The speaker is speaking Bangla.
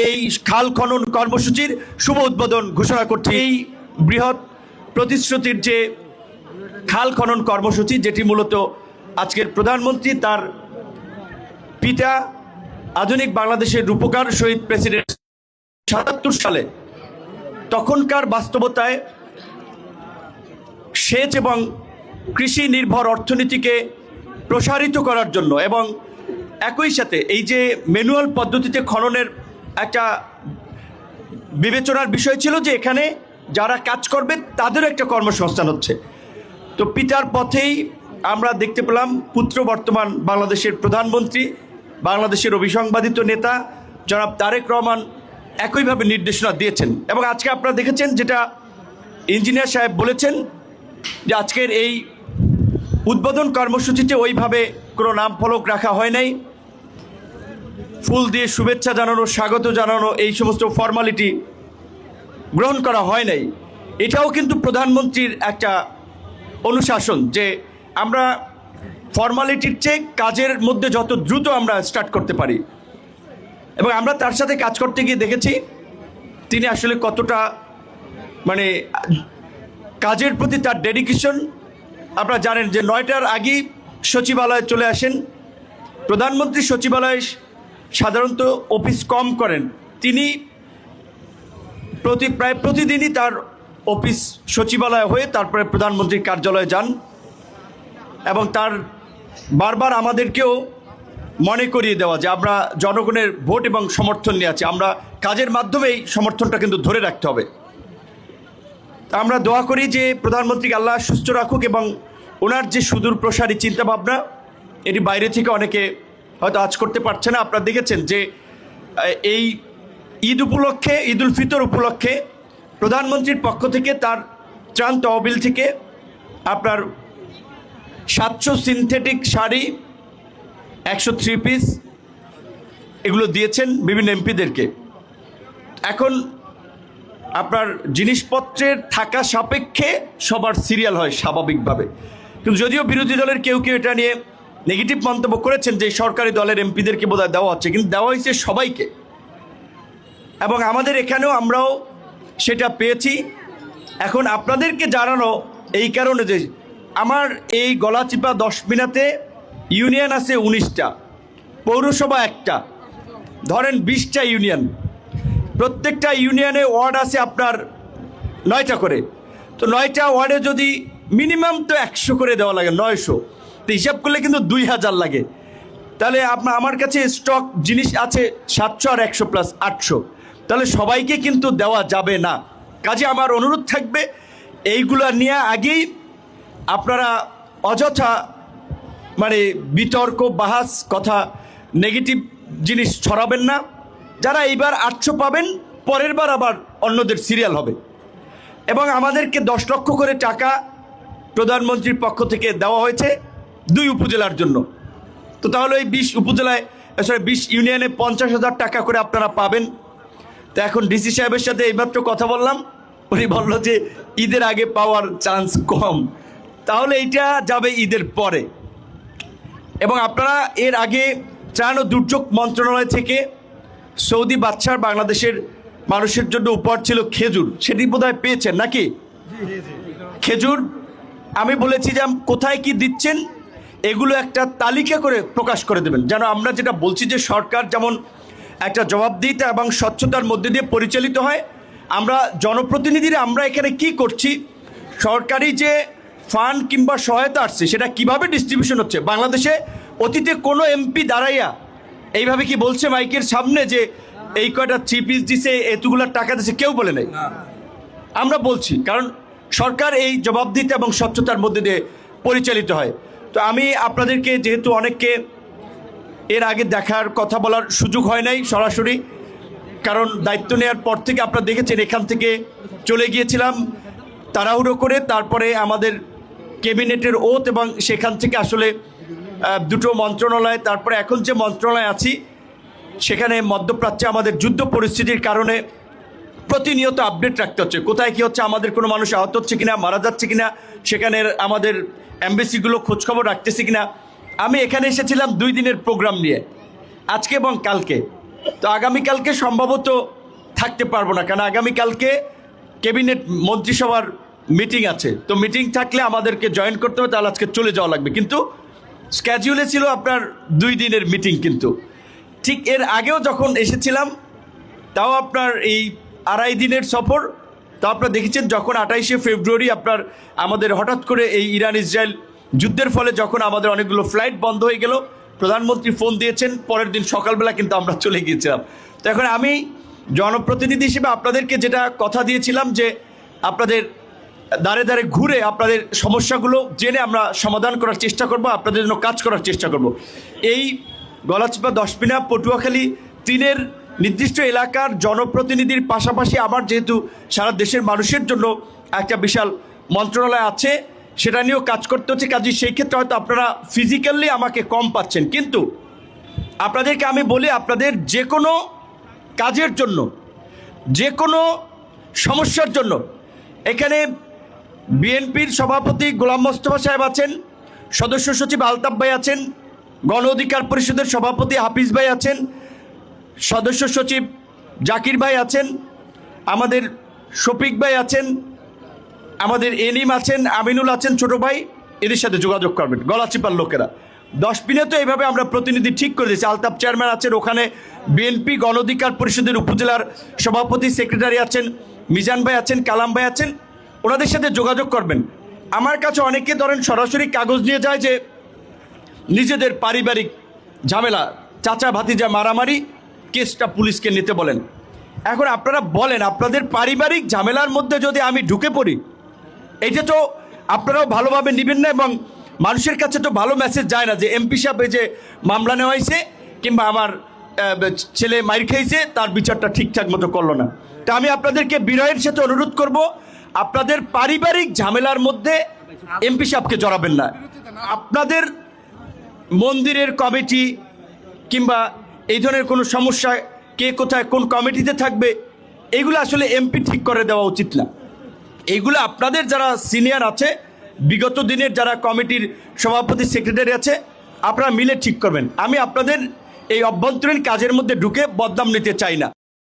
এই খাল খনন কর্মসূচির শুভ উদ্বোধন ঘোষণা করছি। এই বৃহৎ প্রতিশ্রুতির যে খাল খনন কর্মসূচি, যেটি মূলত আজকের প্রধানমন্ত্রী তার পিতা আধুনিক বাংলাদেশের রূপকার শহীদ প্রেসিডেন্ট ৭৭ সালে তখনকার বাস্তবতায় সেচ এবং কৃষি নির্ভর অর্থনীতিকে প্রসারিত করার জন্য এবং একই সাথে এই যে ম্যানুয়াল পদ্ধতিতে খননের একটা বিবেচনার বিষয় ছিল যে এখানে যারা কাজ করবে তাদেরও একটা কর্মসংস্থান হচ্ছে। তো পিতার পথেই আমরা দেখতে পেলাম পুত্র বর্তমান বাংলাদেশের প্রধানমন্ত্রী, বাংলাদেশের অবিসংবাদিত নেতা জনাব তারেক রহমান একইভাবে নির্দেশনা দিয়েছেন। এবং আজকে আপনারা দেখেছেন যেটা ইঞ্জিনিয়ার সাহেব বলেছেন যে আজকের এই উদ্বোধন কর্মসূচিতে ওইভাবে কোনো নাম ফলক রাখা হয় নাই, ফুল দিয়ে শুভেচ্ছা জানানো, স্বাগত জানানো, এই সমস্ত ফর্মালিটি গ্রহণ করা হয় নাই। এটাও কিন্তু প্রধানমন্ত্রীর একটা অনুশাসন যে আমরা ফর্মালিটির চেয়ে কাজের মধ্যে যত দ্রুত আমরা স্টার্ট করতে পারি। এবং আমরা তার সাথে কাজ করতে গিয়ে দেখেছি তিনি আসলে কতটা মানে কাজের প্রতি তার ডেডিকেশন। আপনারা জানেন যে 9টার আগেই সচিবালয়ে চলে আসেন। প্রধানমন্ত্রী সচিবালয়ে সাধারণত অফিস কম করেন, তিনি প্রায় প্রতিদিনই তার অফিস সচিবালয় হয়ে তারপরে প্রধানমন্ত্রীর কার্যালয়ে যান এবং তার বারবার আমাদেরকেও মনে করিয়ে দেওয়া যে আমরা জনগণের ভোট এবং সমর্থন নিয়ে আছি, আমরা কাজের মাধ্যমেই সমর্থনটা কিন্তু ধরে রাখতে হবে। আমরা দোয়া করি যে প্রধানমন্ত্রীকে আল্লাহ সুস্থ রাখুক এবং ওনার যে সুদূর প্রসারী চিন্তাভাবনা এটি বাইরে থেকে অনেকে হয়তো আজ করতে পারছে না। আপনারা দেখেছেন যে এই ঈদ উপলক্ষে, ঈদ উল ফিতর উপলক্ষে প্রধানমন্ত্রীর পক্ষ থেকে তার ত্রাণ তহবিল থেকে আপনার 700 সিনথেটিক শাড়ি, 103 পিস এগুলো দিয়েছেন বিভিন্ন এমপিদেরকে। এখন আপনার জিনিসপত্রের থাকা সাপেক্ষে সবার সিরিয়াল হয় স্বাভাবিকভাবে, কিন্তু যদিও বিরোধী দলের কেউ কেউ এটা নিয়ে নেগেটিভ মন্তব্য করেছেন যে সরকারি দলের এমপিদেরকে বোধহয় দেওয়া হচ্ছে, কিন্তু দেওয়া হয়েছে সবাইকে। এবং আমাদের এখানেও আমরাও সেটা পেয়েছি। এখন আপনাদেরকে জানানো এই কারণে যে আমার এই গলাচিপা 10 মিনাতে ইউনিয়ন আছে 19টা, পৌরসভা একটা, ধরেন 20টা ইউনিয়ন, প্রত্যেকটা ইউনিয়নে ওয়ার্ড আছে আপনার 9টা করে। তো 9টা ওয়ার্ডে যদি মিনিমাম তো 100 করে দেওয়া লাগে, 900, তো হিসাব করলে কিন্তু 2000 লাগে। তাহলে আমার কাছে স্টক জিনিস আছে 700 আর 100 প্লাস 800, তাহলে সবাইকে কিন্তু দেওয়া যাবে না। কাজে আমার অনুরোধ থাকবে এইগুলো নিয়ে আগেই আপনারা অযথা মানে বিতর্ক বাহাস কথা নেগেটিভ জিনিস ছড়াবেন না। যারা এইবার 800 পাবেন পরের বার আবার অন্যদের সিরিয়াল হবে। এবং আমাদেরকে 10 লক্ষ করে টাকা প্রধানমন্ত্রীর পক্ষ থেকে দেওয়া হয়েছে 2 উপজেলার জন্য। তো তাহলে ওই 20 ইউনিয়নে 50,000 টাকা করে আপনারা পাবেন। তো এখন ডিসি সাহেবের সাথে এইমাত্র কথা বললাম, উনি বলল যে ঈদের আগে পাওয়ার চান্স কম, তাহলে এইটা যাবে ঈদের পরে। এবং আপনারা এর আগে ত্রাণ ও দুর্যোগ মন্ত্রণালয় থেকে সৌদি বাদশার বাংলাদেশের মানুষের জন্য উপহার ছিল খেজুর, সেটি বোধহয় পেয়েছেন নাকি? খেজুর আমি বলেছি যে কোথায় কি দিচ্ছেন এগুলো একটা তালিকা করে প্রকাশ করে দেবেন, যেন আমরা যেটা বলছি যে সরকার যেমন একটা জবাবদিহিতা এবং স্বচ্ছতার মধ্যে দিয়ে পরিচালিত হয়। আমরা জনপ্রতিনিধিরা আমরা এখানে কি করছি, সরকারি যে ফান্ড কিংবা সহায়তা আসছে সেটা কিভাবে ডিস্ট্রিবিউশন হচ্ছে। বাংলাদেশে অতীতে কোনো এমপি দাঁড়াইয়া এইভাবে কি বলছে মাইকের সামনে যে এই কয়টা 3 পিস দিছে, এতগুলো টাকা দিছে? কেউ বলে নাই। আমরা বলছি কারণ সরকার এই জবাবদিহিতা এবং স্বচ্ছতার মধ্যে দিয়ে পরিচালিত হয়। তো আমি আপনাদেরকে যেহেতু অনেককে এর আগে দেখার কথা বলার সুযোগ হয় নাই সরাসরি, কারণ দায়িত্ব নেওয়ার পর থেকে আপনারা দেখেছেন এখান থেকে চলে গিয়েছিলাম তাড়াহুড়ো করে, তারপরে আমাদের ক্যাবিনেটের ওথ এবং সেখান থেকে আসলে 2টো মন্ত্রণালয়, তারপরে এখন যে মন্ত্রণালয় আছি সেখানে মধ্যপ্রাচ্যে আমাদের যুদ্ধ পরিস্থিতির কারণে প্রতিনিয়ত আপডেট রাখতে হচ্ছে, কোথায় কী হচ্ছে, আমাদের কোনো মানুষ আহত হচ্ছে কিনা, মারা যাচ্ছে কিনা, সেখানের আমাদের এমবেসিগুলো খোঁজখবর রাখতেছে কিনা। আমি এখানে এসেছিলাম 2 দিনের প্রোগ্রাম নিয়ে, আজকে এবং কালকে। তো আগামীকালকে সম্ভবত থাকতে পারবো না, কারণ আগামীকালকে ক্যাবিনেট মন্ত্রিসভার মিটিং আছে। তো মিটিং থাকলে আমাদেরকে জয়েন করতে হবে, তাহলে আজকে চলে যাওয়া লাগবে। কিন্তু স্ক্যাজুয়ালে ছিল আপনার 2 দিনের মিটিং। কিন্তু ঠিক এর আগেও যখন এসেছিলাম তাও আপনার এই 2.5 দিনের সফর। তো আপনারা দেখেছেন যখন 28শে ফেব্রুয়ারি আপনার আমাদের হঠাৎ করে এই ইরান ইসরায়েল যুদ্ধের ফলে যখন আমাদের অনেকগুলো ফ্লাইট বন্ধ হয়ে গেল, প্রধানমন্ত্রী ফোন দিয়েছেন, পরের দিন সকালবেলা কিন্তু আমরা চলে গিয়েছিলাম। তো এখন আমি জনপ্রতিনিধি হিসেবে আপনাদেরকে যেটা কথা দিয়েছিলাম যে আপনাদের দাঁড়ে দাঁড়ে ঘুরে আপনাদের সমস্যাগুলো জেনে আমরা সমাধান করার চেষ্টা করব, আপনাদের জন্য কাজ করার চেষ্টা করব। এই গলাচিপা, দশপিনা, পটুয়াখালী 3-এর নির্দিষ্ট এলাকার জনপ্রতিনিধির পাশাপাশি আমার যেহেতু সারা দেশের মানুষের জন্য একটা বিশাল মন্ত্রণালয় আছে, সেটা নিয়েও কাজ করতে হচ্ছে। কাজে সেই ক্ষেত্রে হয়তো আপনারা ফিজিক্যালি আমাকে কম পাচ্ছেন, কিন্তু আপনাদেরকে আমি বলি, আপনাদের যে কোনো কাজের জন্য, যে কোনো সমস্যার জন্য এখানে বিএনপির সভাপতি গোলাম মোস্তফা সাহেব আছেন, সদস্য সচিব আলতাফ ভাই আছেন, গণ অধিকার পরিষদের সভাপতি হাফিজ ভাই আছেন, সদস্য সচিব জাকির ভাই আছেন, আমাদের শফিক ভাই আছেন, আমাদের এনিম আছেন, আমিনুল আছেন, ছোট ভাই। এদের সাথে যোগাযোগ করবেন গলাচিপার লোকেরা। 10 তো এইভাবে আমরা প্রতিনিধি ঠিক করে দিয়েছি। আলতাফ চেয়ারম্যান আছেন, ওখানে বিএনপি গণ অধিকার পরিষদের উপজেলার সভাপতি সেক্রেটারি আছেন, মিজান ভাই আছেন, কালাম ভাই আছেন, ওনাদের সাথে যোগাযোগ করবেন। আমার কাছে অনেকে ধরেন সরাসরি কাগজ নিয়ে যায় যে নিজেদের পারিবারিক ঝামেলা, চাচা ভাতিজা মারামারি, কেসটা পুলিশকে নিতে বলেন। এখন আপনারা বলেন, আপনাদের পারিবারিক ঝামেলার মধ্যে যদি আমি ঢুকে পড়ি, এইটা তো আপনারাও ভালোভাবে নেবেন না, এবং মানুষের কাছে তো ভালো মেসেজ যায় না যে এমপি সাহেব এই যে মামলা নেওয়া হয়েছে কিংবা আমার ছেলে মাইর খেয়েছে, তার বিচারটা ঠিকঠাক মতো করলো না। তা আমি আপনাদেরকে বিনয়ের সাথে অনুরোধ করব, আপনাদের পারিবারিক ঝামেলার মধ্যে এমপি সাহেবকে জড়াবেন না। আপনাদের মন্দিরের কমিটি কিংবা এই ধরনের কোনো সমস্যা, কে কোথায় কোন কমিটিতে থাকবে, এগুলো আসলে এমপি ঠিক করে দেওয়া উচিত না। এইগুলো আপনাদের যারা সিনিয়র আছে, বিগত দিনের যারা কমিটির সভাপতি সেক্রেটারি আছে, আপনারা মিলে ঠিক করবেন। আমি আপনাদের এই অভ্যন্তরীণ কাজের মধ্যে ঢুকে বদনাম নিতে চাই না।